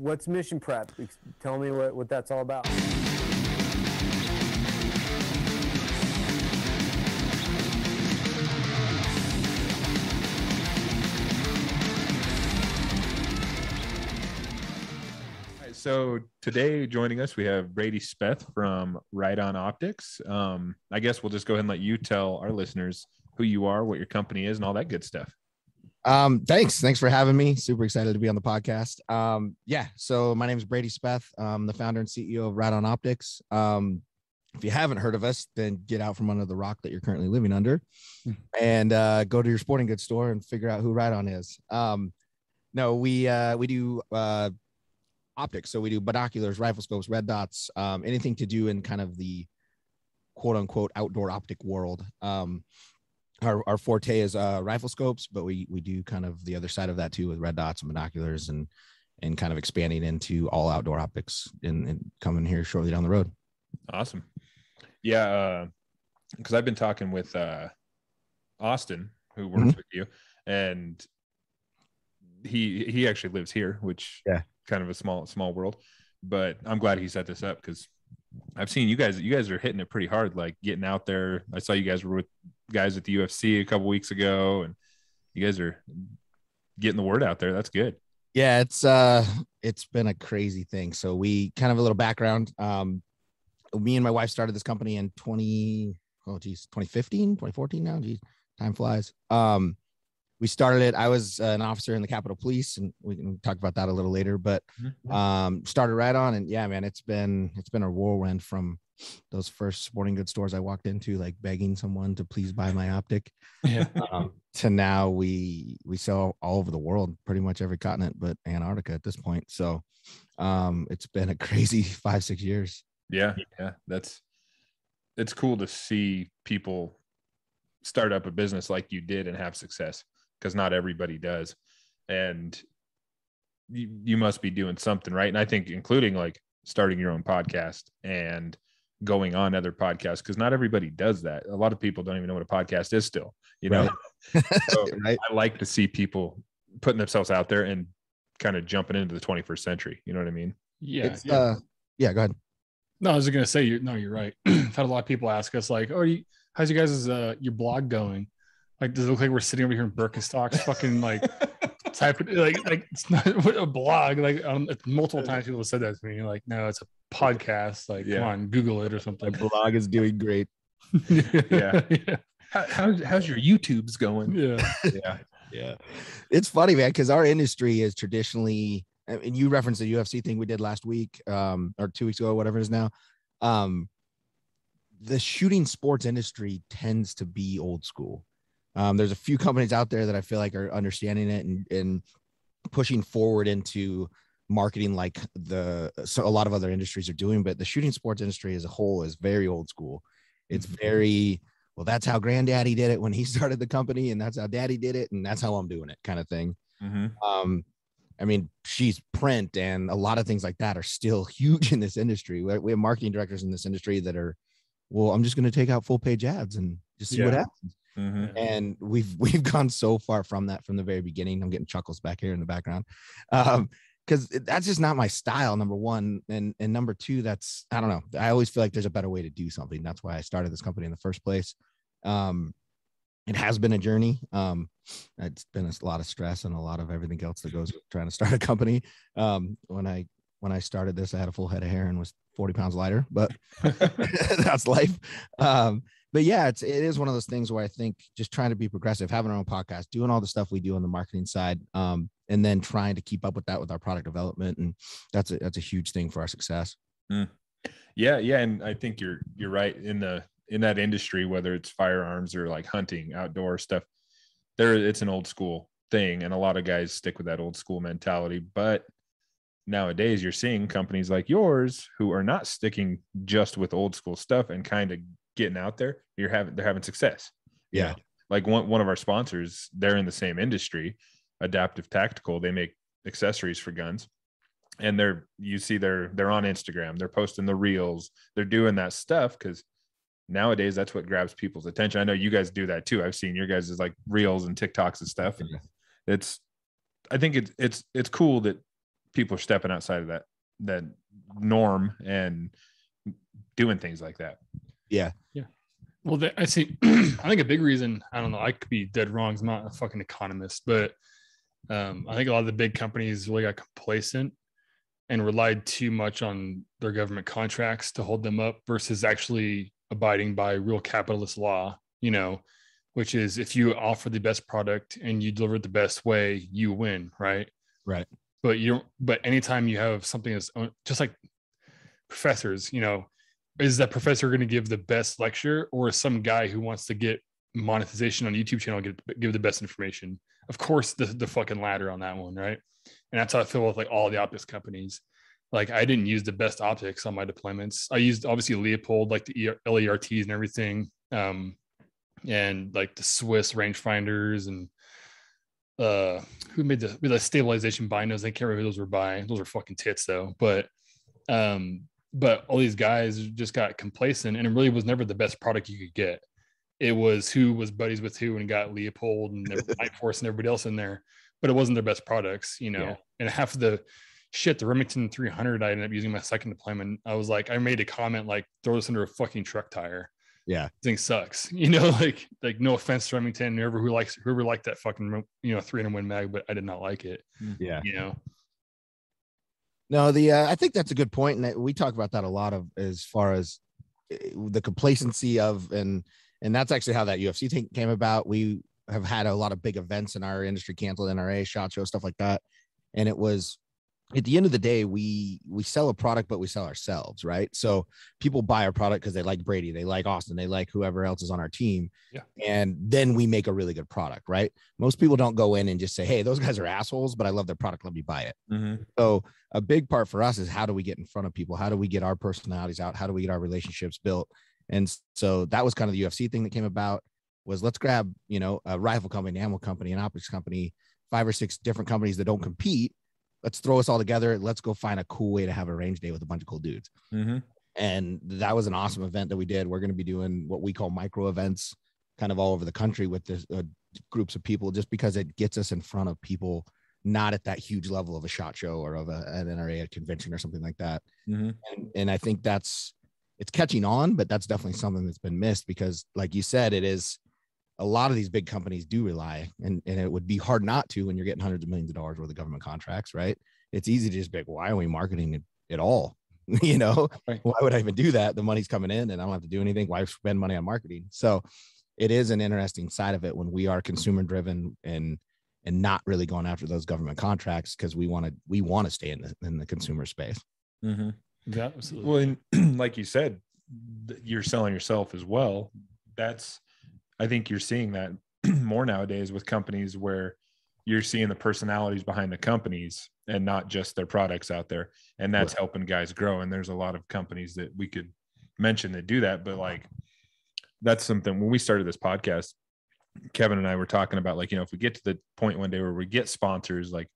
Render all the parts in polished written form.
What's Mission Prep? Tell me what that's all about. So today joining us, we have Brady Speth from Riton Optics. I guess we'll just go ahead and let you tell our listeners who you are, what your company is, and all that good stuff. Thanks for having me. Super excited to be on the podcast. So my name is Brady Speth. I'm the founder and CEO of Riton Optics. If you haven't heard of us, then get out from under the rock that you're currently living under and go to your sporting goods store and figure out who Riton is. We do optics. So we do binoculars, rifle scopes, red dots, anything to do in kind of the quote unquote outdoor optic world. Our forte is rifle scopes, but we do kind of the other side of that too with red dots and binoculars and kind of expanding into all outdoor optics and coming here shortly down the road. Awesome. Yeah. Cause I've been talking with Austin, who works with you, and he actually lives here, which kind of a small world, but I'm glad he set this up because I've seen you guys are hitting it pretty hard, like getting out there. I saw you guys were with guys at the UFC a couple weeks ago, and you guys are getting the word out there. That's good. Yeah, it's been a crazy thing. So we kind of a little background. Me and my wife started this company in 2015, 2014 now. Geez, time flies. We started it. I was an officer in the Capitol Police, and we can talk about that a little later. But started Riton, and yeah, man, it's been a whirlwind from those first sporting goods stores I walked into, like begging someone to please buy my optic, to now we sell all over the world, pretty much every continent but Antarctica at this point. So it's been a crazy 5-6 years. Yeah, it's cool to see people start up a business like you did and have success, because not everybody does. And you must be doing something right. And I think including like starting your own podcast and going on other podcasts, because not everybody does that. A lot of people don't even know what a podcast is still, you know? Right. So right. I like to see people putting themselves out there and kind of jumping into the 21st century. You know what I mean? Yeah. Go ahead. No, I was going to say, you're right. I've had a lot of people ask us like, oh, how's you guys' your blog going? Like, does it look like we're sitting over here in Birkenstocks, fucking like typing like it's not a blog. Like multiple times people have said that to me. Like, no, it's a podcast. Like, come on, Google it or something. My blog is doing great. Yeah. How's your YouTube's going? Yeah. It's funny, man, because our industry is traditionally, and you referenced the UFC thing we did last week, or 2 weeks ago, whatever it is now. The shooting sports industry tends to be old school. There's a few companies out there that I feel like are understanding it and pushing forward into marketing like a lot of other industries are doing, but the shooting sports industry as a whole is very old school. It's very, well, that's how granddaddy did it when he started the company, and that's how daddy did it, and that's how I'm doing it kind of thing. I mean, she's print and a lot of things like that are still huge in this industry. We have marketing directors in this industry that are, well, I'm just going to take out full page ads and just see what happens. And we've gone so far from that from the very beginning. I'm getting chuckles back here in the background. Because that's just not my style, number one. And number two, that's, I don't know. I always feel like there's a better way to do something. That's why I started this company in the first place. It has been a journey. It's been a lot of stress and a lot of everything else that goes with trying to start a company. When I started this, I had a full head of hair and was 40 pounds lighter, but that's life. But yeah, it is one of those things where I think just trying to be progressive, having our own podcast, doing all the stuff we do on the marketing side, and then trying to keep up with that with our product development. And that's a huge thing for our success. Yeah. And I think you're right in that industry, whether it's firearms or like hunting, outdoor stuff, it's an old school thing. And a lot of guys stick with that old school mentality, but nowadays you're seeing companies like yours who are not sticking just with old school stuff and kind of getting out there. They're having success. Yeah. You know? Like one of our sponsors, they're in the same industry, Adaptive Tactical. They make accessories for guns, and they're on Instagram. They're posting the reels. They're doing that stuff because nowadays that's what grabs people's attention. I know you guys do that too. I've seen your guys' like reels and TikToks and stuff. And I think it's cool that people are stepping outside of that norm and doing things like that. Yeah. Well, I see. I think a big reason, I don't know, I could be dead wrong. I'm not a fucking economist, but I think a lot of the big companies really got complacent and relied too much on their government contracts to hold them up versus actually abiding by real capitalist law, which is if you offer the best product and you deliver it the best way, you win, right? Right. But anytime you have something that's just like professors, is that professor going to give the best lecture, or is some guy who wants to get monetization on a YouTube channel give the best information? Of course, the fucking latter on that one, right? And that's how I feel with like all the optics companies. Like I didn't use the best optics on my deployments. I used obviously Leopold, like the LERTs and everything, and like the Swiss rangefinders and who made the stabilization binos. I can't remember who those were by. Those are fucking tits though. But all these guys just got complacent, and it really was never the best product you could get. It was who was buddies with who and got Leopold and Night Force and everybody else in there, but it wasn't their best products, And half of the shit, the Remington 300, I ended up using my second deployment. I was like, I made a comment like, throw this under a fucking truck tire. Yeah, this thing sucks. Like no offense to Remington, whoever liked that fucking 300 Win mag, but I did not like it. Yeah, No, I think that's a good point, and we talk about that a lot of as far as the complacency of and that's actually how that UFC thing came about. We have had a lot of big events in our industry canceled, NRA, SHOT Show, stuff like that, and it was at the end of the day, we sell a product, but we sell ourselves, right? So people buy our product because they like Brady, they like Austin, they like whoever else is on our team. Yeah. And then we make a really good product, right? Most people don't go in and just say, hey, those guys are assholes, but I love their product, let me buy it. Mm-hmm. So a big part for us is how do we get in front of people? How do we get our personalities out? How do we get our relationships built? And so that was kind of the UFC thing that came about, was let's grab, a rifle company, an ammo company, an optics company, 5 or 6 different companies that don't compete. Let's throw us all together. Let's go find a cool way to have a range day with a bunch of cool dudes. Mm-hmm. And that was an awesome event that we did. We're going to be doing what we call micro events kind of all over the country with this groups of people, just because it gets us in front of people, not at that huge level of a SHOT Show or of an NRA convention or something like that. Mm-hmm. And I think it's catching on, but that's definitely something that's been missed because like you said, it is a lot of these big companies do rely, and it would be hard not to when you're getting hundreds of millions of dollars worth of government contracts, right? It's easy to just be like, why are we marketing it at all? Right. Why would I even do that? The money's coming in and I don't have to do anything. Why spend money on marketing? So it is an interesting side of it when we are consumer driven and not really going after those government contracts because we want to stay in the consumer space. Mm-hmm. Yeah, absolutely. Well, and like you said, you're selling yourself as well. I think you're seeing that more nowadays with companies where you're seeing the personalities behind the companies and not just their products out there. And that's helping guys grow. And there's a lot of companies that we could mention that do that. But like, that's something when we started this podcast, Kevin and I were talking about, like, if we get to the point one day where we get sponsors, like,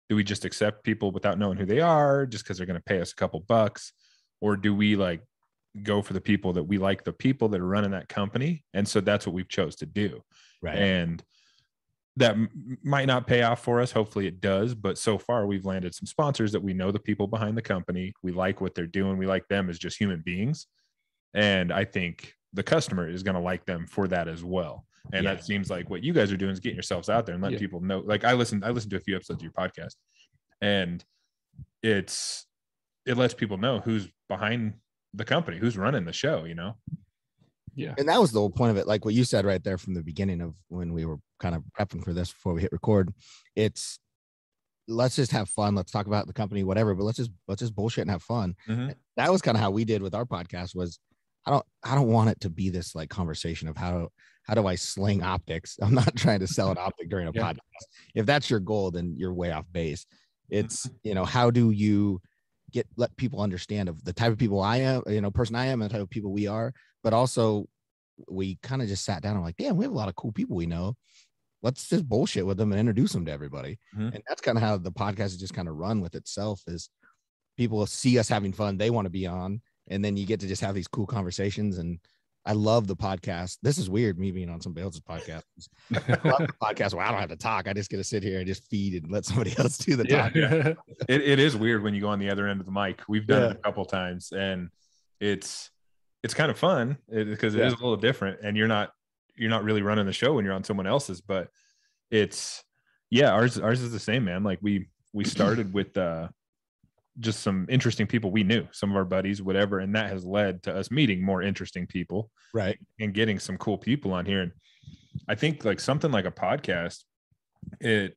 do we just accept people without knowing who they are just because they're going to pay us a couple bucks? Or do we like go for the people that we like, the people that are running that company? And so that's what we've chose to do. Right. And that might not pay off for us. Hopefully it does. But so far we've landed some sponsors that we know the people behind the company. We like what they're doing. We like them as just human beings. And I think the customer is going to like them for that as well. And that seems like what you guys are doing is getting yourselves out there and letting people know. Like I listened to a few episodes of your podcast, and it lets people know who's behind the company, who's running the show, Yeah. And that was the whole point of it. Like what you said right there from the beginning of when we were kind of prepping for this before we hit record, it's let's just have fun. Let's talk about the company, whatever, but let's just bullshit and have fun. Mm-hmm. That was kind of how we did with our podcast. Was I don't want it to be this like conversation of how do I sling optics? I'm not trying to sell an optic during a podcast. If that's your goal, then you're way off base. It's, how do you let people understand of the type of people I am, person I am, and the type of people we are, but also we kind of just sat down and like, damn, we have a lot of cool people we know. Let's just bullshit with them and introduce them to everybody. Mm-hmm. And that's kind of how the podcast has just kind of run with itself, is people see us having fun. They want to be on, and then you get to just have these cool conversations. And I love the podcast. This is weird, me being on somebody else's podcast. I love the podcast where I don't have to talk. I just get to sit here and just feed and let somebody else do the talking. Yeah. It is weird when you go on the other end of the mic. We've done it a couple times, and it's kind of fun because it is a little different, and you're not really running the show when you're on someone else's, but it's ours is the same, man. Like we started with just some interesting people we knew, some of our buddies, whatever, and that has led to us meeting more interesting people, right, and getting some cool people on here. And I think like something like a podcast, it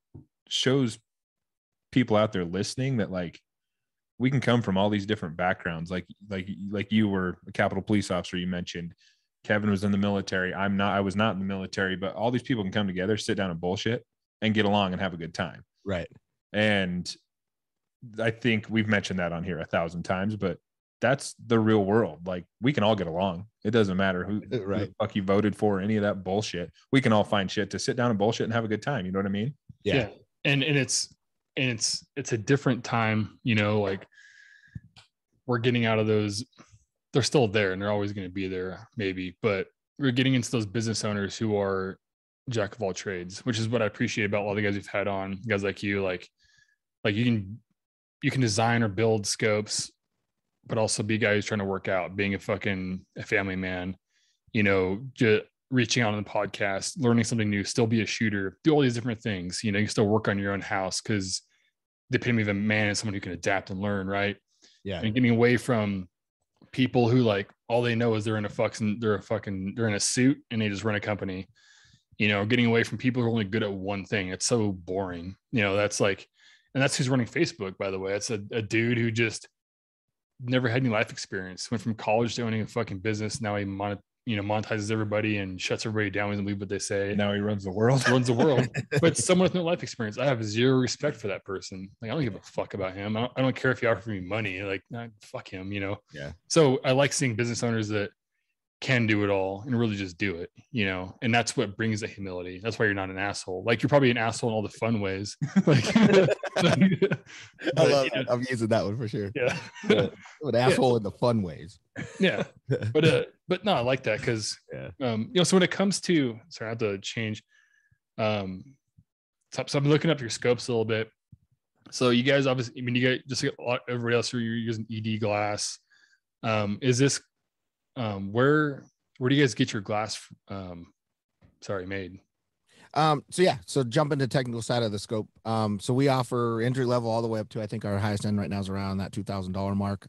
shows people out there listening that like we can come from all these different backgrounds. Like you were a Capitol police officer, you mentioned. Kevin was in the military. I was not in the military, but all these people can come together, sit down and bullshit and get along and have a good time. Right. And I think we've mentioned that on here 1,000 times, but that's the real world. Like we can all get along. It doesn't matter who the fuck you voted for, any of that bullshit. We can all find shit to sit down and bullshit and have a good time. You know what I mean? Yeah. And it's a different time, you know, like we're getting out of those. They're still there and they're always going to be there maybe, but we're getting into those business owners who are jack of all trades, which is what I appreciate about all the guys we've had on. Guys like you, like you can design or build scopes, but also be a guy who's trying to work out, being a family man, you know, just reaching out on the podcast, learning something new, still be a shooter, do all these different things. You know, you can still work on your own house because the epitome of a man is someone who can adapt and learn, right? Yeah. And getting away from people who like all they know is they're in a suit and they just run a company. You know, getting away from people who are only good at one thing. It's so boring. You know, that's like, and that's who's running Facebook, by the way. It's a dude who just never had any life experience. Went from college to owning a fucking business. Now he monetizes everybody and shuts everybody down. He doesn't believe what they say. Now he runs the world. But someone with no life experience. I have zero respect for that person. Like, I don't give a fuck about him. I don't care if he offers me money. Like, nah, fuck him, you know? Yeah. So I like seeing business owners that can do it all and really just do it, you know? And that's what brings the humility. That's why you're not an asshole. Like, you're probably an asshole in all the fun ways. Like, I love it. I'm using that one for sure. Yeah. An asshole in the fun ways. Yeah. But no, I like that because, you know, so when it comes to, sorry, I have to change. So I'm looking up your scopes a little bit. So you guys obviously, I mean, you guys just like everybody else, you're using ED glass. Is this, where do you guys get your glass made? So jump into technical side of the scope. So we offer entry level all the way up to, I think our highest end right now is around that $2,000 mark.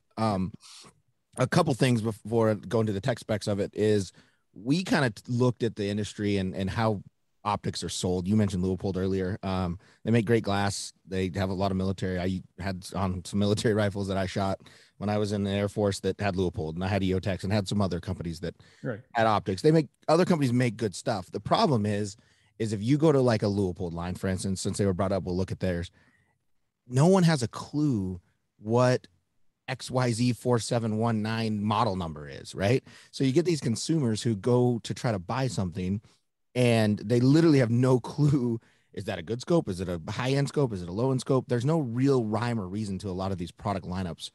A couple things before going to the tech specs of it is we kind of looked at the industry and how optics are sold. You mentioned Leupold earlier. They make great glass. They have a lot of military. I had on some military rifles that I shot when I was in the Air Force that had Leupold, and I had EOTechs and had some other companies that had optics. Other companies make good stuff. The problem is if you go to like a Leupold line, for instance, since they were brought up, we'll look at theirs. No one has a clue what XYZ 4719 model number is, right? So you get these consumers who go to try to buy something and they literally have no clue. Is that a good scope? Is it a high-end scope? Is it a low-end scope? There's no real rhyme or reason to a lot of these product lineups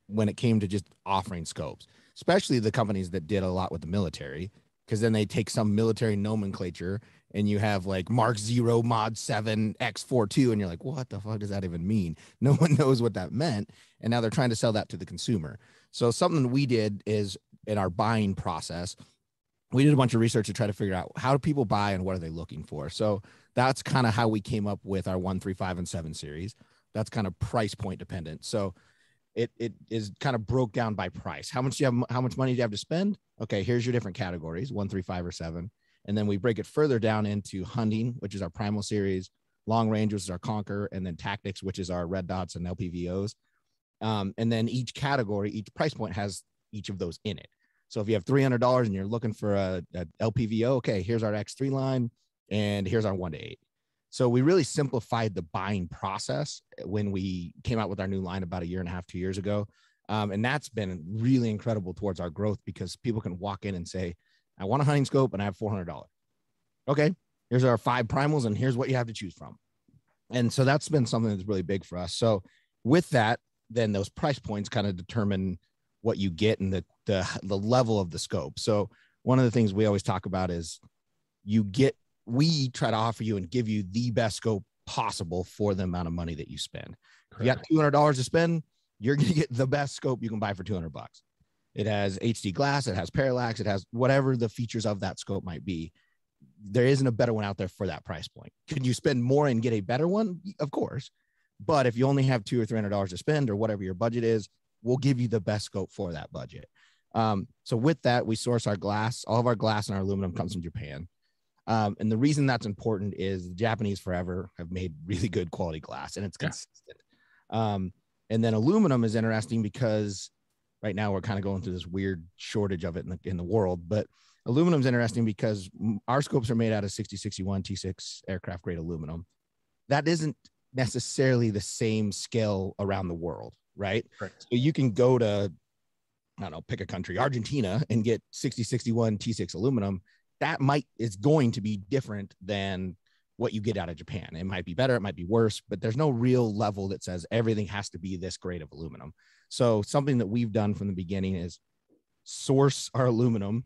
when it came to just offering scopes, especially the companies that did a lot with the military, because then they take some military nomenclature and you have like Mark 0 Mod 7 X42 and you're like, what the fuck does that even mean? No one knows what that meant. And now they're trying to sell that to the consumer. So something we did is in our buying process, we did a bunch of research to try to figure out how do people buy and what are they looking for. So that's kind of how we came up with our 1, 3, 5, and 7 series. That's kind of price point dependent. So it is kind of broke down by price. How much money do you have to spend? Okay, here's your different categories, 1, 3, 5, or 7. And then we break it further down into hunting, which is our primal series, long range, which is our Conquer, and then tactics, which is our red dots and LPVOs. And then each category, each price point has each of those in it. So if you have $300 and you're looking for a LPVO, okay, here's our X3 line and here's our 1 to 8. So we really simplified the buying process when we came out with our new line about 1.5 years, 2 years ago. And that's been really incredible towards our growth because people can walk in and say, I want a hunting scope and I have $400. Okay, here's our 5 primals and here's what you have to choose from. And so that's been something that's really big for us. So with that, then those price points kind of determine what you get and the level of the scope. So one of the things we always talk about is we try to offer you and give you the best scope possible for the amount of money that you spend. Correct. If you got $200 to spend, you're going to get the best scope you can buy for $200. It has HD glass, it has parallax, it has whatever the features of that scope might be. There isn't a better one out there for that price point. Can you spend more and get a better one? Of course. But if you only have $200 or $300 to spend or whatever your budget is, we'll give you the best scope for that budget. So with that, we source our glass. All of our glass and our aluminum comes from Japan. And the reason that's important is the Japanese forever have made really good quality glass, and it's consistent. And then aluminum is interesting because right now we're kind of going through this weird shortage of it in the world. But aluminum is interesting because our scopes are made out of 6061 T6 aircraft grade aluminum. That isn't necessarily the same scale around the world, right? Correct. So you can go to, I don't know, pick a country, Argentina, and get 6061 T6 aluminum. That is going to be different than what you get out of Japan. It might be better, it might be worse, but there's no real level that says everything has to be this grade of aluminum. So something that we've done from the beginning is source our aluminum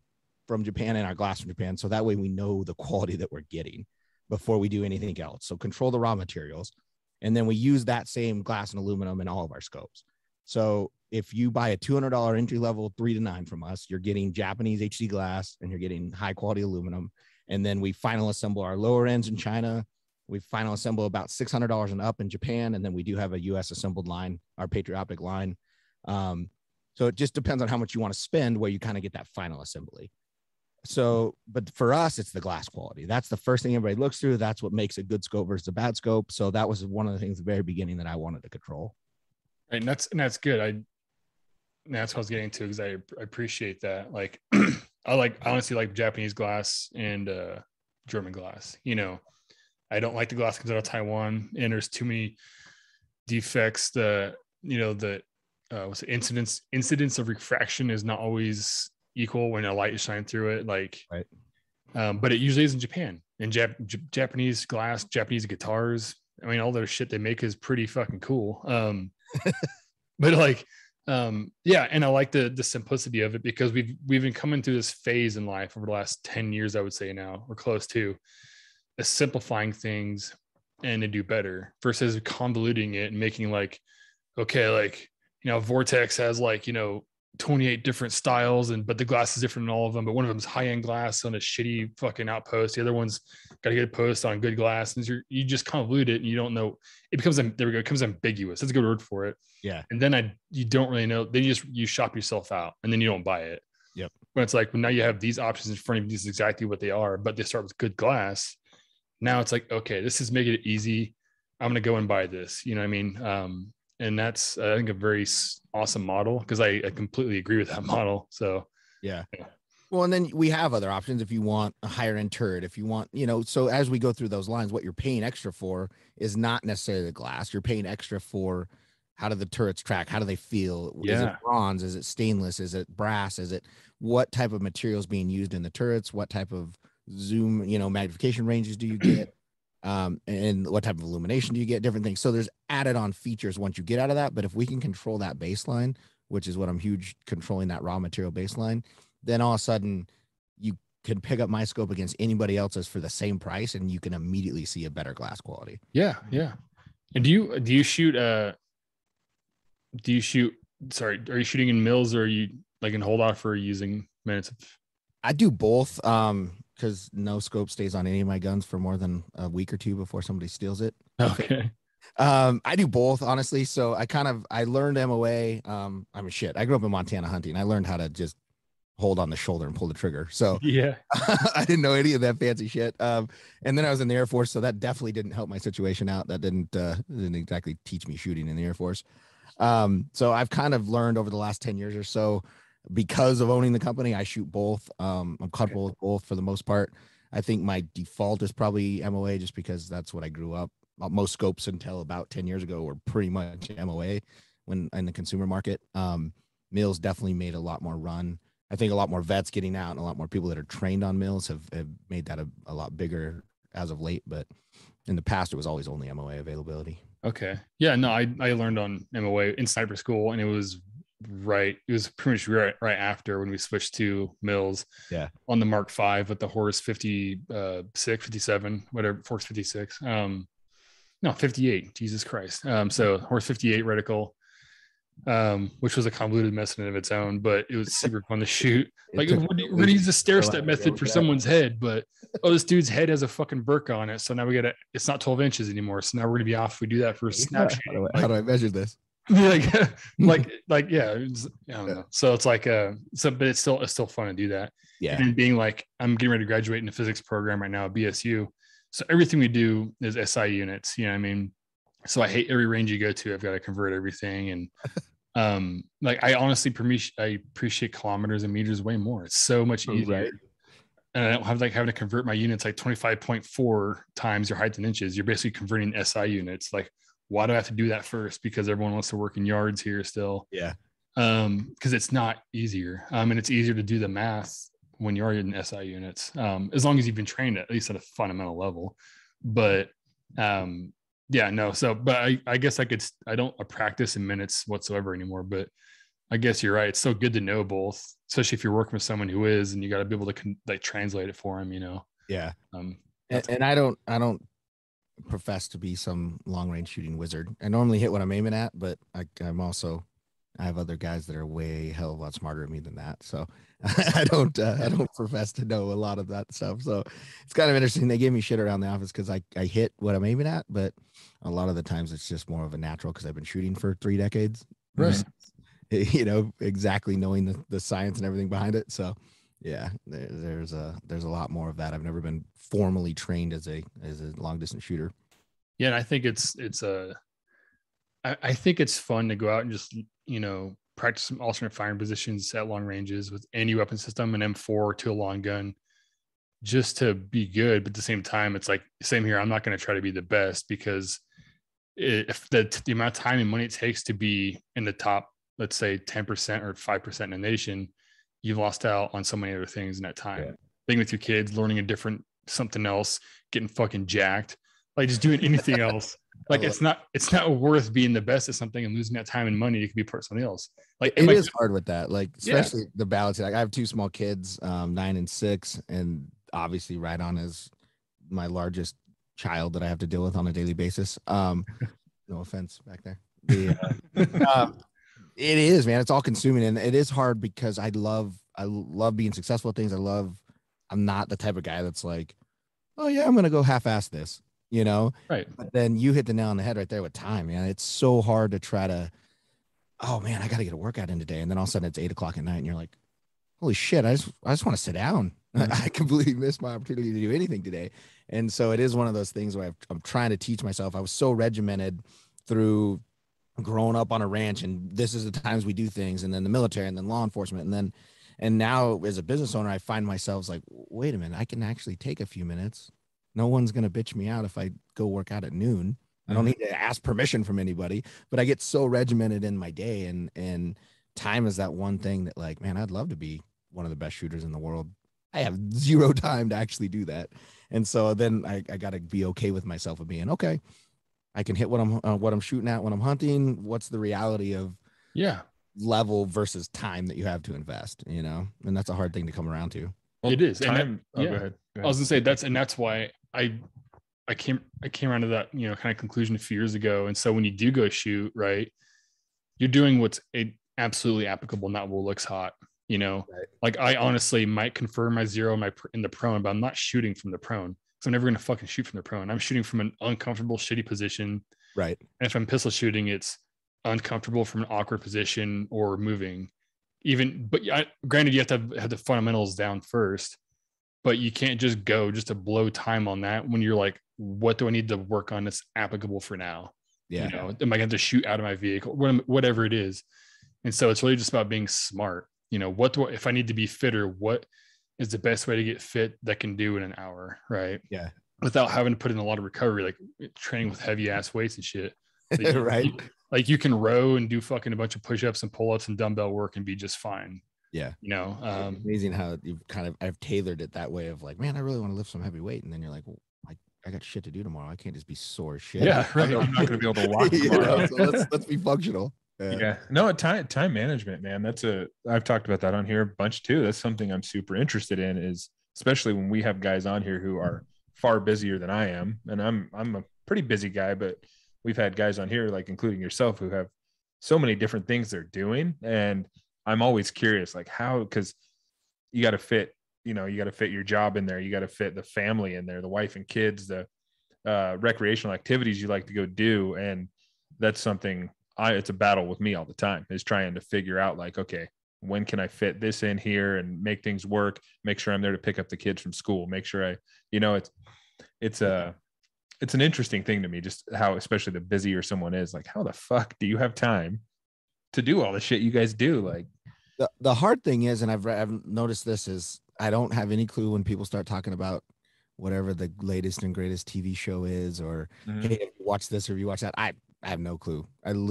from Japan and our glass from Japan. So that way we know the quality that we're getting before we do anything else. So control the raw materials. And then we use that same glass and aluminum in all of our scopes. So if you buy a $200 entry level 3 to 9 from us, you're getting Japanese HD glass and you're getting high quality aluminum. And then we final assemble our lower ends in China. We final assemble about $600 and up in Japan. And then we do have a US assembled line, our Patriot Optic line. So it just depends on how much you want to spend where you kind of get that final assembly. So, but for us, it's the glass quality. That's the first thing everybody looks through. That's what makes a good scope versus a bad scope. So that was one of the things at the very beginning that I wanted to control. Right, and that's good. That's what I was getting to, because I appreciate that. Like, I honestly like Japanese glass and German glass. You know, I don't like the glass that comes out of Taiwan, and there's too many defects. Incidence of refraction is not always equal when a light is shining through it. Like, right. But it usually is in Japan. And Japanese glass, Japanese guitars, I mean, all their shit they make is pretty fucking cool. But like, yeah, and I like the simplicity of it, because we've been coming through this phase in life over the last 10 years, I would say now, or close to, simplifying things and to do better versus convoluting it and making like, okay, like, you know, Vortex has like, you know, 28 different styles, but the glass is different in all of them, but one of them's high-end glass on a shitty fucking outpost, the other one's got a good post on good glass, and you just convolute it and you don't know. It becomes ambiguous. That's a good word for it. Yeah. And then you don't really know. Then you shop yourself out, and then you don't buy it. Yep. But it's like, well, now you have these options in front of you. This is exactly what they are, but they start with good glass. Now it's like, okay, this is making it easy. I'm gonna go and buy this. You know what I mean? And that's, I think, a very awesome model, because I completely agree with that model. So, yeah. Well, and then we have other options if you want a higher end turret, if you want, you know, so as we go through those lines, what you're paying extra for is not necessarily the glass. You're paying extra for how do the turrets track? How do they feel? Yeah. Is it bronze? Is it stainless? Is it brass? Is it what type of materials being used in the turrets? What type of zoom, you know, magnification ranges do you get? And what type of illumination do you get? Different things. So there's added on features once you get out of that. But if we can control that baseline, which is what I'm huge, controlling that raw material baseline, then all of a sudden you can pick up my scope against anybody else's for the same price, and you can immediately see a better glass quality. Yeah. Yeah. And do you shoot, sorry, are you shooting in mills, or are you like in hold off, or using minutes? I do both. Because no scope stays on any of my guns for more than a week or two before somebody steals it. Okay. I do both, honestly. So I learned MOA. I mean, shit, I grew up in Montana hunting. I learned how to just hold on the shoulder and pull the trigger. So yeah, I didn't know any of that fancy shit. And then I was in the Air Force, so that definitely didn't help my situation out. That didn't exactly teach me shooting in the Air Force. So I've kind of learned over the last 10 years or so. Because of owning the company, I shoot both. I'm comfortable with both for the most part. I think my default is probably MOA, just because that's what I grew up. Most scopes until about 10 years ago were pretty much MOA when in the consumer market. Mills definitely made a lot more run. I think a lot more vets getting out and a lot more people that are trained on mills have made that a lot bigger as of late. But in the past, it was always only MOA availability. Okay. Yeah, no, I learned on MOA in sniper school, and it was right. It was pretty much right after when we switched to mills. Yeah. On the Mark V with the Horse 56, 57, whatever, Force 56. No, 58. Jesus Christ. So Horse 58 reticle, which was a convoluted mess in and of its own, but it was super fun to shoot. Like, we're going to use a stair step method for someone's head, but this dude's head has a fucking Burke on it. So now it's not 12 inches anymore. So now we're going to be off. We do that for Snapchat. How do I measure this? like, yeah, I don't know. So it's like, but it's still fun to do that. Yeah. And being like, I'm getting ready to graduate in the physics program right now at BSU. So everything we do is SI units, you know what I mean? So I hate every range you go to. I've got to convert everything. And like, I honestly appreciate kilometers and meters way more. It's so much easier. Right. And I don't have like having to convert my units like 25.4 times your height in inches. You're basically converting SI units. Like, why do I have to do that first? Because everyone wants to work in yards here still. Yeah. Because it's not easier. And it's easier to do the math when you are in SI units, as long as you've been trained at least at a fundamental level. But yeah, no. So, but I guess I don't practice in minutes whatsoever anymore, but I guess you're right. It's so good to know both, especially if you're working with someone who is, and you got to be able to like translate it for them, you know? Yeah. And I don't profess to be some long range shooting wizard. I normally hit what I'm aiming at, but I have other guys that are way hell of a lot smarter than me than that. So I don't profess to know a lot of that stuff. So it's kind of interesting. They gave me shit around the office because I hit what I'm aiming at, but a lot of the times it's just more of a natural because I've been shooting for 3 decades. Right. You know, exactly knowing the science and everything behind it. So yeah, there's a lot more of that. I've never been formally trained as a long distance shooter. Yeah. And I think I think it's fun to go out and just, you know, practice some alternate firing positions at long ranges with any weapon system, an M4 to a long gun, just to be good. But at the same time, it's like, same here. I'm not going to try to be the best because if the amount of time and money it takes to be in the top, let's say 10% or 5% in a nation, you've lost out on so many other things in that time. Yeah. Being with your kids, learning something else, getting fucking jacked, like just doing anything else. Like it's not worth being the best at something and losing that time and money. You could be part of something else. Like it is hard with that. Like especially the balance. Like I have 2 small kids, 9 and 6, and obviously Riton is my largest child that I have to deal with on a daily basis. No offense back there. It is, man. It's all consuming, and it is hard because I love being successful at things. I'm not the type of guy that's like, oh yeah, I'm gonna go half-ass this. You know, right? But then you hit the nail on the head right there with time, man. It's so hard to try to, oh man, I got to get a workout in today, and then all of a sudden it's 8 o'clock at night, and you're like, holy shit, I just want to sit down. I completely missed my opportunity to do anything today, and so it is one of those things where I'm trying to teach myself. I was so regimented through growing up on a ranch, and this is the times we do things, and then the military, and then law enforcement, and now as a business owner, I find myself like, wait a minute, I can actually take a few minutes. No one's going to bitch me out if I go work out at noon. I don't need to ask permission from anybody, but I get so regimented in my day, and time is that one thing that, like, man, I'd love to be one of the best shooters in the world. I have 0 time to actually do that. And so then I got to be okay with myself of being, okay, I can hit what I'm shooting at when I'm hunting. What's the reality of level versus time that you have to invest, you know? And that's a hard thing to come around to. Well, it is. Time. Go ahead. I was gonna say that's why I came around to that, you know, kind of conclusion a few years ago. And so when you do go shoot, right, you're doing what's absolutely applicable, not what looks hot. You know, right. Like I honestly might confirm my zero in the prone, but I'm not shooting from the prone. So I'm never gonna fucking shoot from the prone. I'm shooting from an uncomfortable, shitty position. Right. And if I'm pistol shooting, it's uncomfortable from an awkward position or moving. Granted, you have to have the fundamentals down first, but you can't just go just to blow time on that when you're like, what do I need to work on that's applicable for now? Yeah. You know, am I going to have to shoot out of my vehicle? Whatever it is. And so it's really just about being smart. You know, if I need to be fitter, what is the best way to get fit that can do in an hour? Right. Yeah. Without having to put in a lot of recovery, like training with heavy ass weights and shit. Right. Like you can row and do fucking a bunch of push-ups and pull-ups and dumbbell work and be just fine. Yeah. You know, it's amazing how I've tailored it that way of like, man, I really want to lift some heavy weight. And then you're like, well, I got shit to do tomorrow. I can't just be sore as shit. Yeah. Right. I'm not going to be able to walk tomorrow. So let's be functional. Yeah. No, time management, man. I've talked about that on here a bunch too. That's something I'm super interested in, is especially when we have guys on here who are far busier than I am. And I'm a pretty busy guy, but we've had guys on here, like including yourself, who have so many different things they're doing. And I'm always curious, like how, because you got to fit, you got to fit your job in there. You got to fit the family in there, the wife and kids, the recreational activities you like to go do. And that's something it's a battle with me all the time, is trying to figure out like, okay, when can I fit this in here and make things work, make sure I'm there to pick up the kids from school, make sure it's an interesting thing to me, just how, especially the busier someone is, like, how the fuck do you have time to do all the shit you guys do? Like, the hard thing is, and I've noticed this, is I don't have any clue when people start talking about whatever the latest and greatest TV show is, or hey, if you watch this or if you watch that. I have no clue. I don't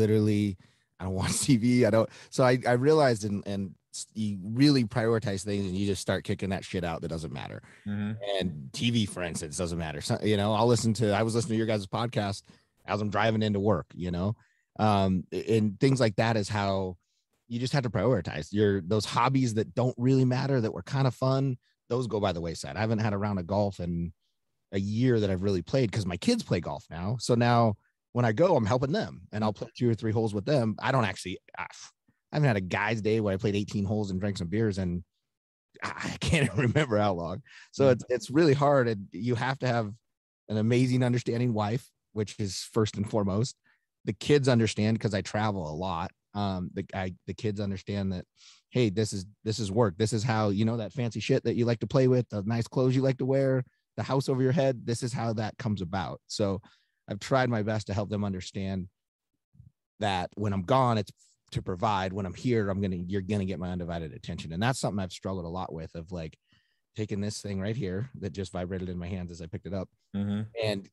watch TV. I don't. So I realized, and you really prioritize things, and you just start kicking that shit out that doesn't matter. And TV, for instance, doesn't matter. So, I was listening to your guys' podcast as I'm driving into work, and things like that is how you just have to prioritize those hobbies that don't really matter, that were kind of fun. Those go by the wayside. I haven't had a round of golf in a year that I've really played, because my kids play golf now. So now when I go, I'm helping them, and I'll play 2 or 3 holes with them. I haven't had a guy's day where I played 18 holes and drank some beers, and I can't even remember how long. So it's really hard. And you have to have an amazing, understanding wife, which is first and foremost. The kids understand, because I travel a lot. The kids understand that, hey, this is work. This is how, that fancy shit that you like to play with, the nice clothes you like to wear, the house over your head. This is how that comes about. So I've tried my best to help them understand that when I'm gone, it's to provide. When I'm here, you're gonna get my undivided attention. And that's something I've struggled a lot with, of like taking this thing right here that just vibrated in my hands as I picked it up, and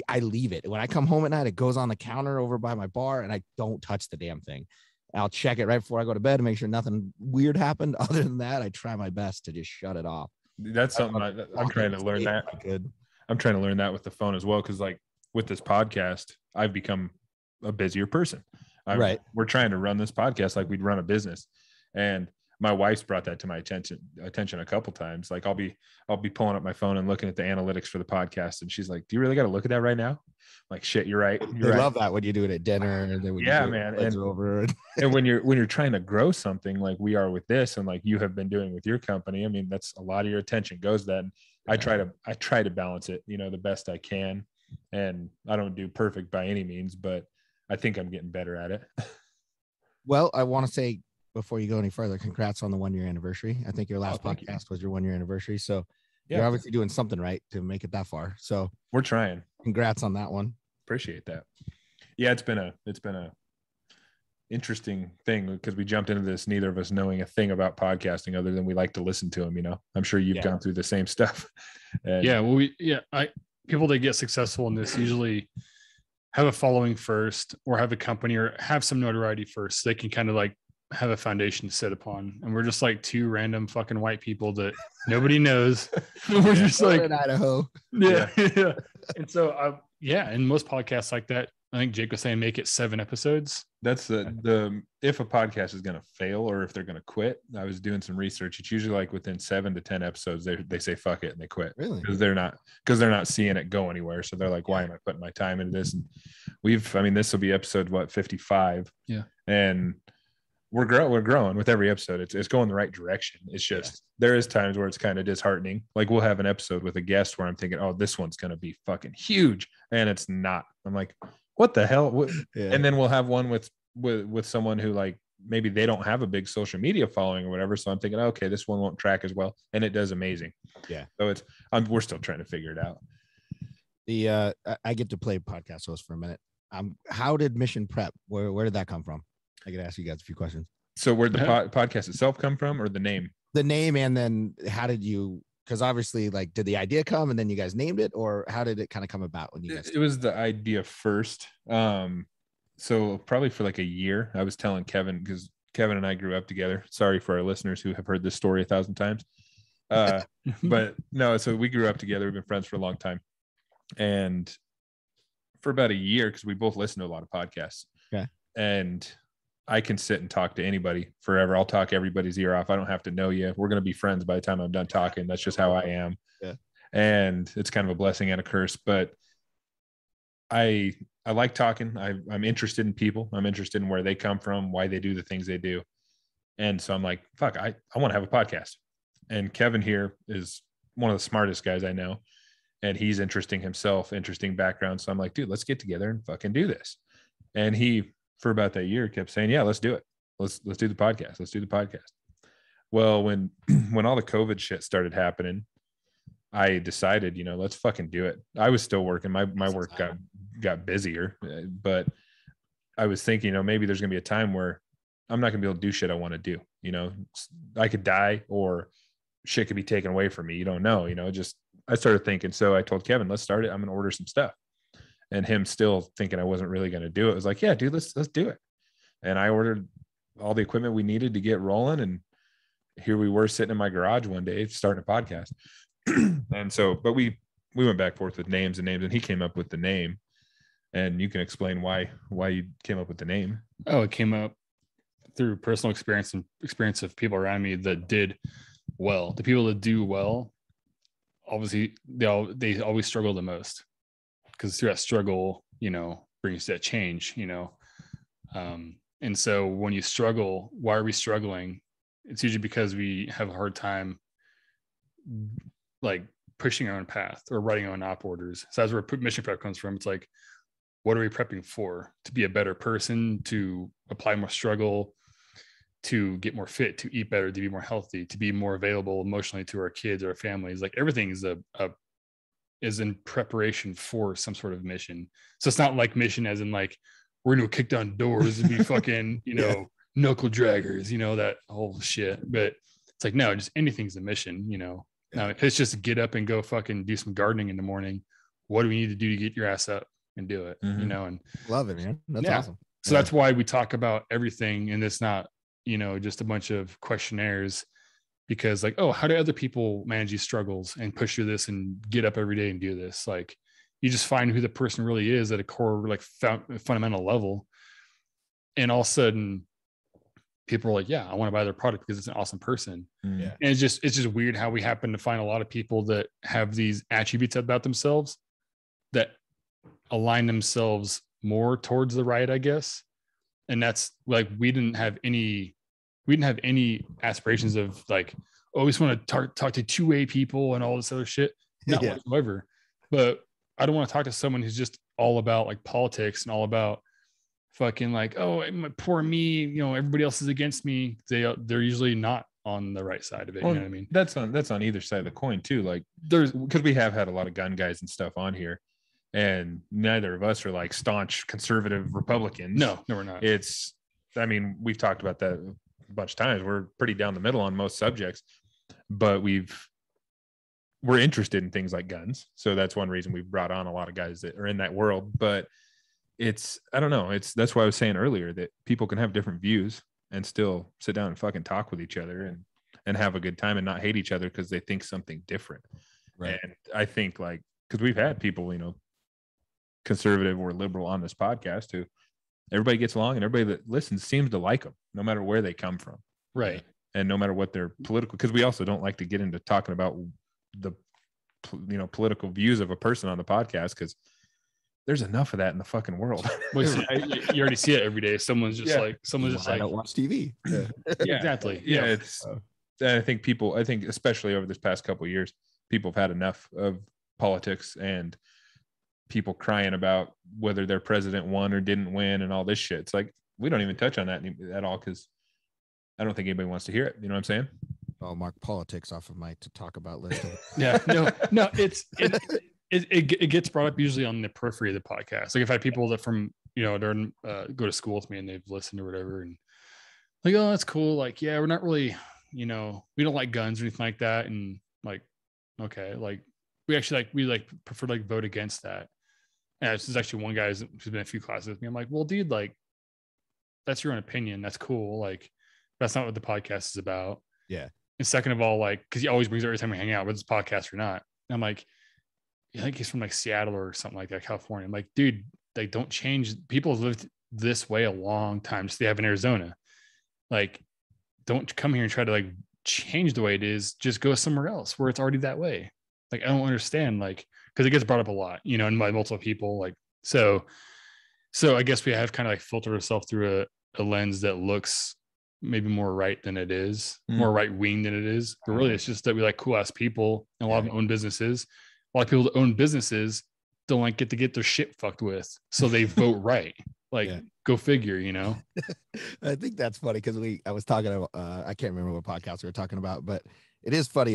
I leave it. When I come home at night, it goes on the counter over by my bar, and I don't touch the damn thing. I'll check it right before I go to bed to make sure nothing weird happened. Other than that, I try my best to just shut it off. That's something I'm trying to learn that. I'm trying to learn that with the phone as well, because like with this podcast, I've become a busier person. Right. We're trying to run this podcast like we'd run a business, and my wife's brought that to my attention a couple times. Like I'll be pulling up my phone and looking at the analytics for the podcast, and she's like, "Do you really got to look at that right now?" I'm like, shit, you're right. They love that when you do it at dinner, and then when man, and over. And when you're trying to grow something like we are with this, and like you have been doing with your company, I mean, that's a lot of your attention goes then. I try to balance it, the best I can, and I don't do perfect by any means, but I think I'm getting better at it. Well, I want to say, before you go any further, congrats on the 1-year anniversary. I think your last podcast was your 1-year anniversary. So you're obviously doing something right to make it that far. So we're trying. Congrats on that one. Appreciate that. Yeah, it's been a interesting thing, because we jumped into this, neither of us knowing a thing about podcasting other than we like to listen to them. I'm sure you've gone through the same stuff. And people that get successful in this usually have a following first, or have a company, or have some notoriety first, so they can kind of like have a foundation to sit upon. And we're just like 2 random fucking white people that nobody knows. We're just like in Idaho. Yeah. And so and most podcasts like that, I think Jake was saying, make it 7 episodes. That's the if a podcast is going to fail, or if they're going to quit. I was doing some research. It's usually like within 7 to 10 episodes, they say fuck it and they quit. Really? Because they're not seeing it go anywhere. So they're like, why am I putting my time into this? And this will be episode 55. Yeah. And we're growing with every episode. It's going the right direction. It's just there is times where it's kind of disheartening. Like we'll have an episode with a guest where I'm thinking, oh, this one's going to be fucking huge, and it's not. I'm like, what the hell? And then we'll have one with someone who, like, maybe they don't have a big social media following or whatever. So I'm thinking, okay, this one won't track as well, and it does amazing. Yeah. So we're still trying to figure it out. I get to play podcast host for a minute. How did Mission Prep? Where did that come from? I could ask you guys a few questions. So where'd the podcast itself come from, or the name? The name, and then how did you? Because obviously, like, did the idea come and then you guys named it, or how did it kind of come about when you guys? It was the idea first. So probably for like a year, I was telling Kevin, because Kevin and I grew up together. Sorry for our listeners who have heard this story 1,000 times. But no, so we grew up together. We've been friends for a long time, and for about a year, because we both listen to a lot of podcasts. Okay. And I can sit and talk to anybody forever. I'll talk everybody's ear off. I don't have to know you. We're going to be friends by the time I'm done talking. That's just how I am. Yeah. And it's kind of a blessing and a curse, but I like talking. I'm interested in people. I'm interested in where they come from, why they do the things they do. And so I'm like, fuck, I want to have a podcast. And Kevin here is one of the smartest guys I know. And he's interesting himself, interesting background. So I'm like, dude, let's get together and fucking do this. And he, for about that year, kept saying, yeah, let's do it. Let's do the podcast. Let's do the podcast. Well, when all the COVID shit started happening, I decided, let's fucking do it. I was still working. My work got busier, but I was thinking, maybe there's going to be a time where I'm not going to be able to do shit I want to do. I could die or shit could be taken away from me. You don't know, I started thinking. So I told Kevin, let's start it. I'm going to order some stuff. And him still thinking I wasn't really going to do it. I was like, yeah, dude, let's do it. And I ordered all the equipment we needed to get rolling. And here we were sitting in my garage one day, starting a podcast. And so, but we went back and forth with names, and he came up with the name. And you can explain why you came up with the name. Oh, it came up through personal experience and experience of people around me that did well. The people that do well, obviously, they always struggle the most, because through that struggle, brings that change. And so when you struggle, why are we struggling? It's usually because we have a hard time like pushing our own path or writing our own op orders. So that's where mission prep comes from. It's like, what are we prepping for? To be a better person, to apply more struggle, to get more fit, to eat better, to be more healthy, to be more available emotionally to our kids or our families. Like everything is in preparation for some sort of mission. So it's not like mission as in like, we're going to kick down doors and be fucking, knuckle draggers, that whole shit. But it's like, no, just anything's a mission, Now it's just get up and go fucking do some gardening in the morning. What do we need to do to get your ass up and do it? Mm-hmm. And love it, man. That's awesome. So that's why we talk about everything. And it's not, just a bunch of questionnaires, because like, oh, how do other people manage these struggles and push through this and get up every day and do this? Like, you just find who the person really is at a core, like fundamental level. And all of a sudden people are like, yeah, I want to buy their product because it's an awesome person. Yeah. And it's just weird how we happen to find a lot of people that have these attributes about themselves that align themselves more towards the right, I guess. And that's like, we didn't have any aspirations of like, oh, we just want to talk to two-way people and all this other shit. Not whatsoever. But I don't want to talk to someone who's just all about like politics and all about fucking like, oh, poor me, everybody else is against me. They're usually not on the right side of it. Well, you know what I mean? That's on either side of the coin too. Like because we have had a lot of gun guys and stuff on here, and neither of us are like staunch conservative Republicans. No, we're not. We've talked about that a bunch of times. We're pretty down the middle on most subjects, but we're interested in things like guns. So that's one reason we've brought on a lot of guys that are in that world. But I don't know. That's why I was saying earlier that people can have different views and still sit down and fucking talk with each other and have a good time and not hate each other because they think something different. Right. And I think like, because we've had people, conservative or liberal on this podcast who everybody gets along and everybody that listens seems to like them no matter where they come from. Right. And no matter what their political, because we also don't like to get into talking about the, political views of a person on the podcast, because there's enough of that in the fucking world. You already see it every day. Someone's just like, I don't watch TV. Yeah. Exactly. Yeah. I think especially over this past couple of years, people have had enough of politics and people crying about whether their president won or didn't win and all this shit. It's like, we don't even touch on that at all, because I don't think anybody wants to hear it. You know what I'm saying? I'll mark politics off of my to talk about list. Yeah. No, it gets brought up usually on the periphery of the podcast. Like if I had people that from, they're go to school with me and they've listened or whatever, and like, oh, that's cool. Like, yeah, we're not really, we don't like guns or anything like that. And like, okay, like we prefer to like vote against that. And this is actually one guy who's been in a few classes with me. I'm like, well, dude, like that's your own opinion. That's cool. Like that's not what the podcast is about. Yeah. And second of all, like, because he always brings it every time we hang out, whether it's podcast or not. And I'm like, I think he's from like Seattle or something like that, California. I'm like, dude, they don't change. People have lived this way a long time. Just they have in Arizona. Like, don't come here and try to like change the way it is. Just go somewhere else where it's already that way. Like, I don't understand, like, because it gets brought up a lot, you know, and by multiple people. Like, so I guess we have kind of like filtered ourselves through a lens that looks maybe more right than it is, more right wing than it is. But really, it's just that we like cool ass people, and a lot of them own businesses. A lot of people that own businesses don't like get to get their shit fucked with, so they vote right. Like, go figure, you know. I think that's funny because I was talking about I can't remember what podcast we were talking about, but it is funny.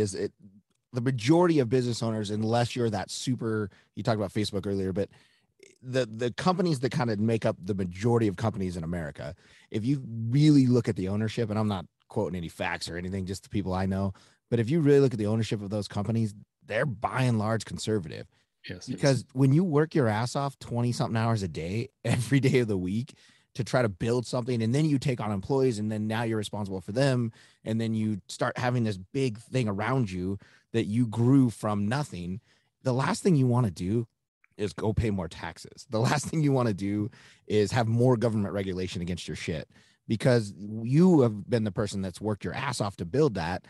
The majority of business owners, unless you're that super, you talked about Facebook earlier, but the companies that kind of make up the majority of companies in America, if you really look at the ownership, and I'm not quoting any facts or anything, just the people I know, but if you really look at the ownership of those companies, they're by and large conservative. Yes, because when you work your ass off 20 something hours a day, every day of the week to try to build something, and then you take on employees, and then now you're responsible for them. And then you start having this big thing around you that you grew from nothing. The last thing you want to do is go pay more taxes. The last thing you want to do is have more government regulation against your shit, because you have been the person that's worked your ass off to build that.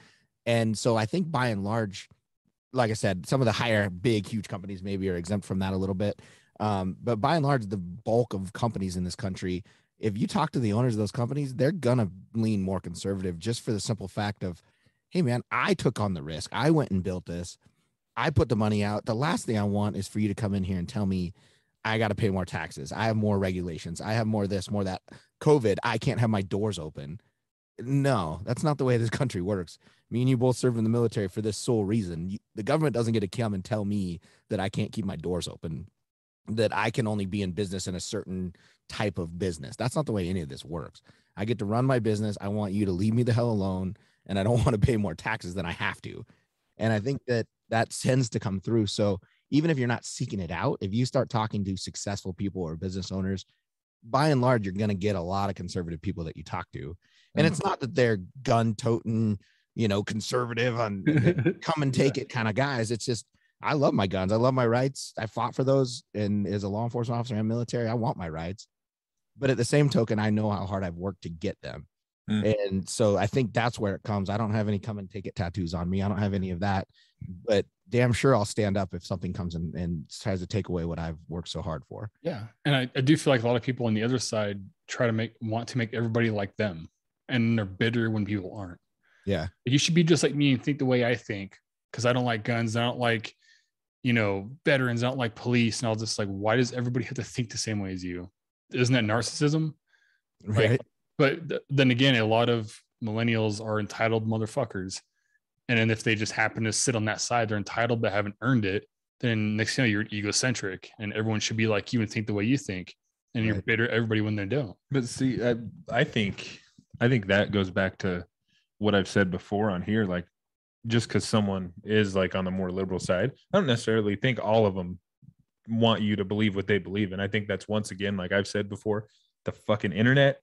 And so I think by and large, like I said, some of the higher, big, huge companies maybe are exempt from that a little bit. But by and large, the bulk of companies in this country, if you talk to the owners of those companies, they're going to lean more conservative, just for the simple fact of, hey, man, I took on the risk. I went and built this. I put the money out. The last thing I want is for you to come in here and tell me I got to pay more taxes. I have more regulations. I have more this, more that. COVID, I can't have my doors open. No, that's not the way this country works. Me and you both served in the military for this sole reason. The government doesn't get to come and tell me that I can't keep my doors open, that I can only be in business in a certain type of business. That's not the way any of this works. I get to run my business. I want you to leave me the hell alone, and I don't want to pay more taxes than I have to. And I think that tends to come through. So even if you're not seeking it out, if you start talking to successful people or business owners, by and large, you're going to get a lot of conservative people that you talk to. And it's not that they're gun toting, conservative on come and take it kind of guys. It's just, I love my guns. I love my rights. I fought for those. And as a law enforcement officer and military, I want my rights. But at the same token, I know how hard I've worked to get them. And so I think that's where it comes. I don't have any come and take it tattoos on me. I don't have any of that, but damn sure I'll stand up if something comes in and tries to take away what I've worked so hard for. Yeah. And I do feel like a lot of people on the other side want to make everybody like them, and they're bitter when people aren't. Yeah. You should be just like me and think the way I think, because I don't like guns. I don't like, veterans. I don't like police. And I'll just like, why does everybody have to think the same way as you? Isn't that narcissism? Right. But then again, a lot of millennials are entitled motherfuckers. And then if they just happen to sit on that side, they're entitled but haven't earned it. Then next thing you know, you're egocentric, and everyone should be like you and think the way you think. And you're bitter at everybody when they don't. But see, I think that goes back to what I've said before on here. Like, just because someone is like on the more liberal side, I don't necessarily think all of them want you to believe what they believe. And I think that's, once again, like I've said before, the fucking internet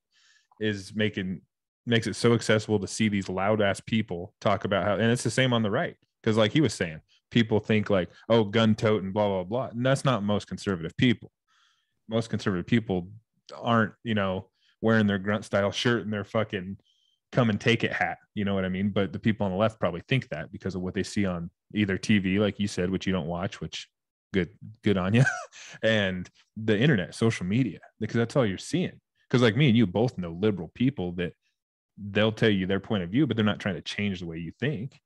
makes it so accessible to see these loud ass people talk about how, and it's the same on the right. Cause like he was saying, people think like, oh, gun tote and blah, blah, blah. And that's not most conservative people. Most conservative people aren't, wearing their grunt style shirt and their fucking come and take it hat. You know what I mean? But the people on the left probably think that because of what they see on either TV, like you said, which you don't watch, which good on you. And the internet, social media, because that's all you're seeing. Because like me and you both know liberal people that they'll tell you their point of view, but they're not trying to change the way you think.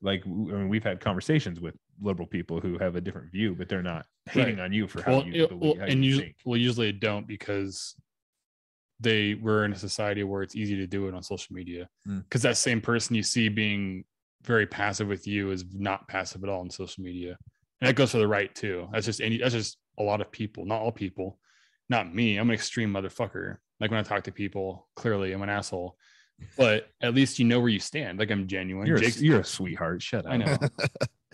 Like, we've had conversations with liberal people who have a different view, but they're not hating on you for how you believe. Usually they don't, because we're in a society where it's easy to do it on social media. Because that same person you see being very passive with you is not passive at all on social media. And that goes for the right too. That's just a lot of people, not all people. Not me. I'm an extreme motherfucker. Like when I talk to people, clearly I'm an asshole. But at least you know where you stand. Like, I'm genuine. You're a sweetheart. Shut up. I know.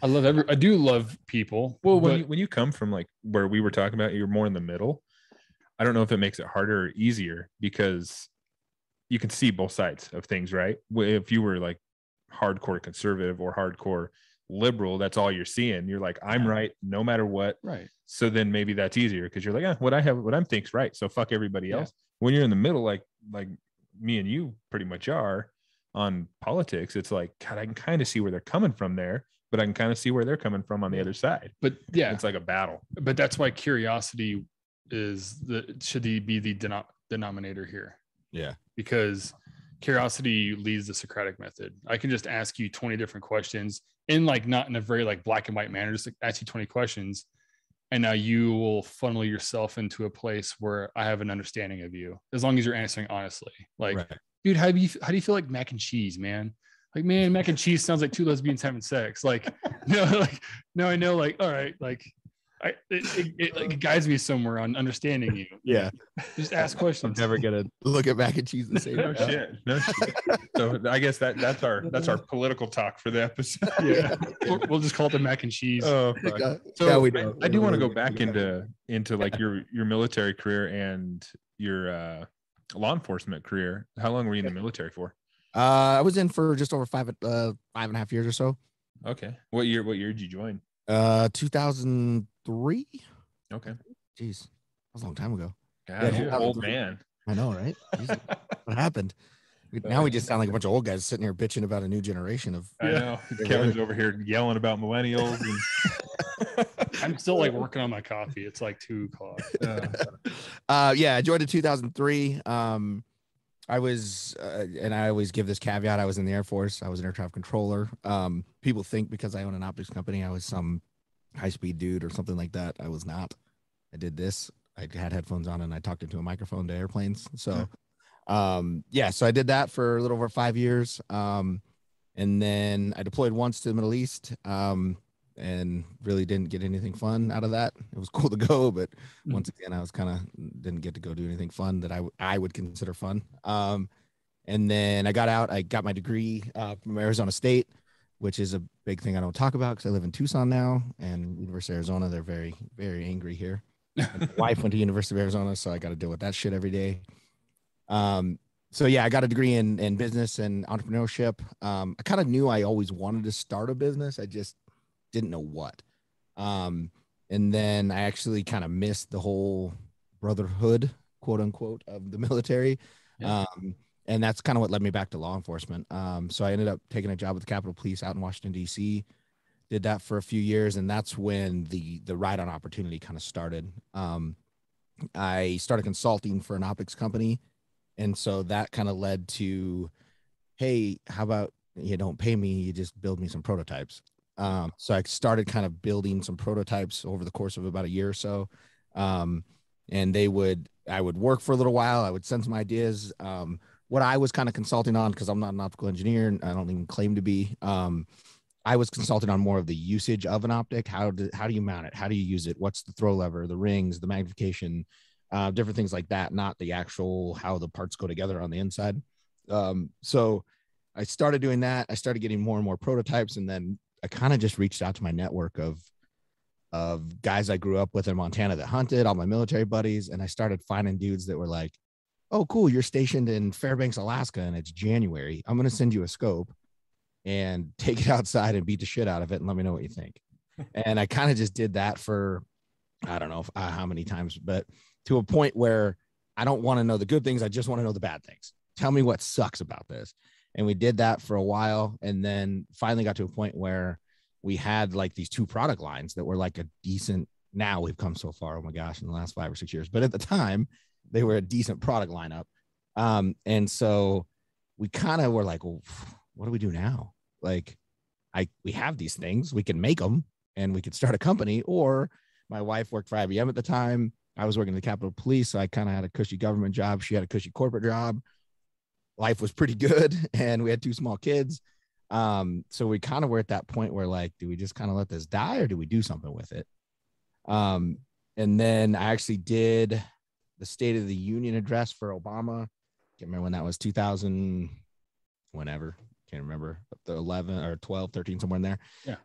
I do love people. Well, when you come from like where we were talking about, you're more in the middle. I don't know if it makes it harder or easier, because you can see both sides of things, right? If you were like hardcore conservative or hardcore liberal, that's all you're seeing. You're like, I'm right no matter what. Right. So then maybe that's easier because you're like, what I'm think's right. So fuck everybody else. When you're in the middle, like me and you pretty much are on politics, it's like, God, I can kind of see where they're coming from there, but I can kind of see where they're coming from on the other side. But yeah, it's like a battle. But that's why curiosity should be the denominator here. Yeah. Because curiosity leads the Socratic method. I can just ask you 20 different questions in like, not in a very like black and white manner, just like ask you 20 questions. And now you will funnel yourself into a place where I have an understanding of you, as long as you're answering honestly. Like, dude, how do you feel like mac and cheese, man? Like, man, mac and cheese sounds like two lesbians having sex. Like, no, I know, like, all right, like, it guides me somewhere on understanding you. Yeah. Just ask questions. I'm never gonna look at mac and cheese and say no shit. So I guess that's our political talk for the episode. Yeah. We'll just call it the mac and cheese. Oh, so yeah, we do. I do want to go back into like your military career and your law enforcement career. How long were you in the military for? I was in for just over 5.5 years or so. Okay. What year did you join? 2003. Okay. Jeez, that was a long time ago. God, you're an old man. I know, right? What happened? Now we just sound like a bunch of old guys sitting here bitching about a new generation of. I know. Kevin's over here yelling about millennials. And I'm still like working on my coffee. It's like 2:00. Yeah, I joined in 2003. I was, and I always give this caveat, I was in the Air Force. I was an air traffic controller. People think because I own an optics company, I was some high-speed dude or something like that. I was not. I did this. I had headphones on and I talked into a microphone to airplanes. So, so I did that for a little over 5 years. And then I deployed once to the Middle East. And really didn't get anything fun out of that. It was cool to go, but once again, I was didn't get to go do anything fun that I would consider fun. And then I got out, I got my degree from Arizona State, which is a big thing I don't talk about because I live in Tucson now, and University of Arizona, they're very, very angry here. My wife went to University of Arizona, so I got to deal with that shit every day. So yeah, I got a degree in business and entrepreneurship. I kind of knew I always wanted to start a business. I just didn't know what. And then I actually kind of missed the whole brotherhood, quote unquote, of the military. Yeah. And that's kind of what led me back to law enforcement. So I ended up taking a job with the Capitol Police out in Washington, D.C., did that for a few years. And that's when the ride-on opportunity kind of started. I started consulting for an optics company. And so that kind of led to, hey, how about you don't pay me, you just build me some prototypes. So I started kind of building some prototypes over the course of about a year or so. And I would work for a little while. I would send some ideas. What I was kind of consulting on, because I'm not an optical engineer and I don't even claim to be, I was consulting on more of the usage of an optic. How do you mount it? How do you use it? What's the throw lever, the rings, the magnification, different things like that, not the actual, how the parts go together on the inside. So I started doing that. I started getting more and more prototypes, and then I kind of just reached out to my network of guys I grew up with in Montana that hunted, all my military buddies. And I started finding dudes that were like, oh, cool, you're stationed in Fairbanks, Alaska, and it's January. I'm going to send you a scope and take it outside and beat the shit out of it and let me know what you think. And I kind of just did that for, I don't know how many times, but to a point where I don't want to know the good things. I just want to know the bad things. Tell me what sucks about this. And we did that for a while, and then finally got to a point where we had like these 2 product lines that were like a decent, now we've come so far, oh my gosh, in the last 5 or 6 years. But at the time, they were a decent product lineup. And so we kind of were like, well, what do we do now? Like, we have these things, we can make them and we could start a company. Or my wife worked for IBM at the time. I was working at the Capitol Police. So I kind of had a cushy government job. She had a cushy corporate job. Life was pretty good, and we had 2 small kids. So we kind of were at that point where like, do we just kind of let this die or do we do something with it? And then I actually did the State of the Union address for Obama. Can't remember when that was, 2000, whenever, can't remember, the 11 or 12, 13, somewhere in there. Yeah.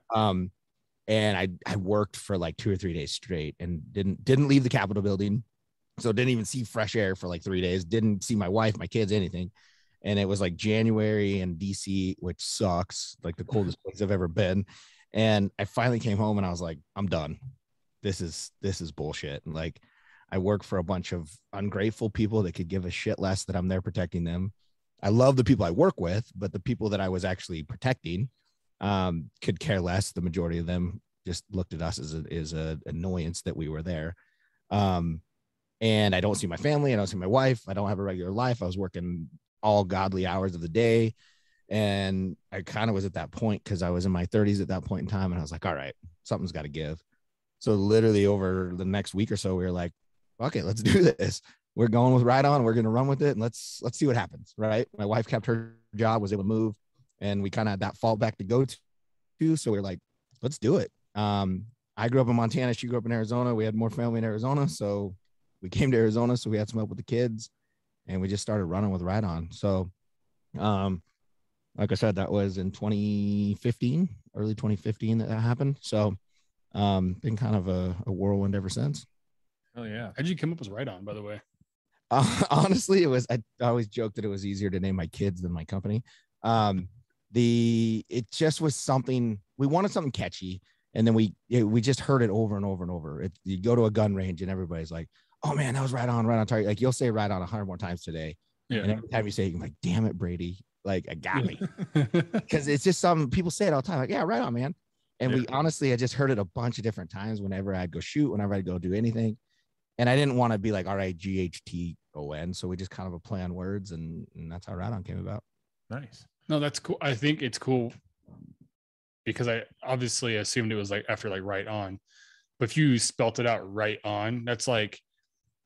And I worked for like 2 or 3 days straight and didn't leave the Capitol building. So didn't even see fresh air for like 3 days. Didn't see my wife, my kids, anything. And it was like January in DC, which sucks, like the coldest place I've ever been. And I finally came home and I was like, I'm done. This is bullshit. And like, I work for a bunch of ungrateful people that could give a shit less that I'm there protecting them. I love the people I work with, but the people that I was actually protecting could care less. The majority of them just looked at us as a annoyance that we were there. And I don't see my family. I don't see my wife. I don't have a regular life. I was working all godly hours of the day. And I kind of was at that point because I was in my 30s at that point in time. And I was like, all right, something's got to give. So literally over the next week or so, we were like, okay, let's do this. We're going with Riton. We're going to run with it. And let's see what happens. Right. My wife kept her job, was able to move. And we kind of had that fallback to go to. So we were like, let's do it. I grew up in Montana. She grew up in Arizona. We had more family in Arizona. So we came to Arizona. So we had some help with the kids. And we just started running with Riton. So, like I said, that was in 2015, early 2015 that happened. So, been kind of a whirlwind ever since. Oh yeah. How'd you come up with Riton, by the way? Honestly, I always joke that it was easier to name my kids than my company. It just was something, we wanted something catchy. And then we just heard it over and over and over. You go to a gun range and everybody's like, oh man, that was Riton target. Like you'll say Riton 100 more times today. Yeah. And every time you say it, you're like, damn it, Brady. Like, I got me. Because it's just some people say it all the time. Like, yeah, Riton, man. And we honestly, I just heard it a bunch of different times whenever I'd go shoot, whenever I'd go do anything. And I didn't want to be like, all right, GHTON. So we just kind of a play on words. And that's how Riton came about. Nice. No, that's cool. I think it's cool because I obviously assumed it was like after like right on. But if you spelt it out right on, that's like,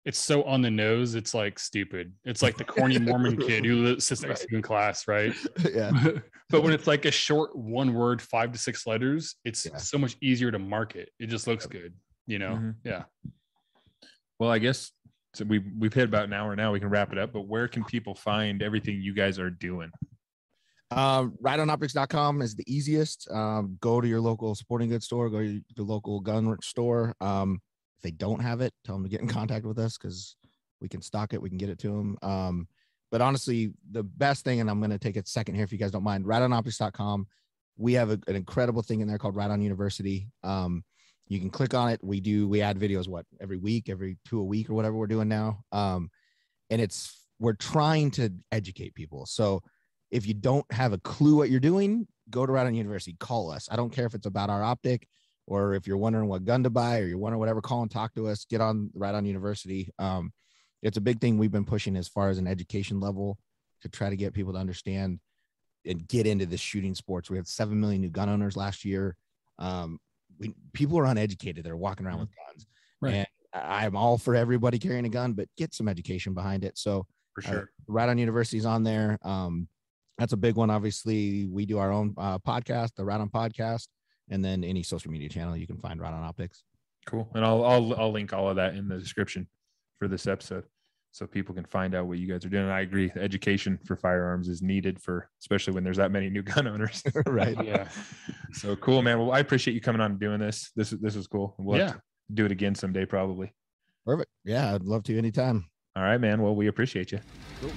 it's so on the nose. It's like stupid. It's like the corny Mormon kid who sits next to you in class, right? Yeah. But when it's like a short one word, 5 to 6 letters, it's so much easier to market. It just looks good, you know? Mm-hmm. Yeah. Well, I guess so we've hit about an hour now. We can wrap it up, but where can people find everything you guys are doing? RitonOptics.com is the easiest. Go to your local sporting goods store, go to the local gun store. If they don't have it, tell them to get in contact with us because we can stock it. We can get it to them. But honestly, the best thing, and I'm going to take a second here if you guys don't mind, RitonOptics.com. We have an incredible thing in there called Riton University. You can click on it. We add videos, every week, every 2 a week or whatever we're doing now. And we're trying to educate people. So if you don't have a clue what you're doing, go to Riton University, call us. I don't care if it's about our optic or if you're wondering what gun to buy or you're wondering whatever, call and talk to us, get on Riton University. It's a big thing we've been pushing as far as an education level to try to get people to understand and get into the shooting sports. We had 7 million new gun owners last year. People are uneducated. They're walking around with guns. Right. And I'm all for everybody carrying a gun, but get some education behind it. So for sure, Riton University is on there. That's a big one. Obviously, we do our own podcast, the Riton Podcast, and then any social media channel you can find Riton Optics. Cool. And I'll link all of that in the description for this episode so people can find out what you guys are doing. And I agree. Education for firearms is needed especially when there's that many new gun owners. Right. Yeah. So cool, man. Well, I appreciate you coming on and doing this. This was cool. We'll have to do it again someday, probably. Perfect. Yeah. I'd love to anytime. All right, man. Well, we appreciate you. Cool.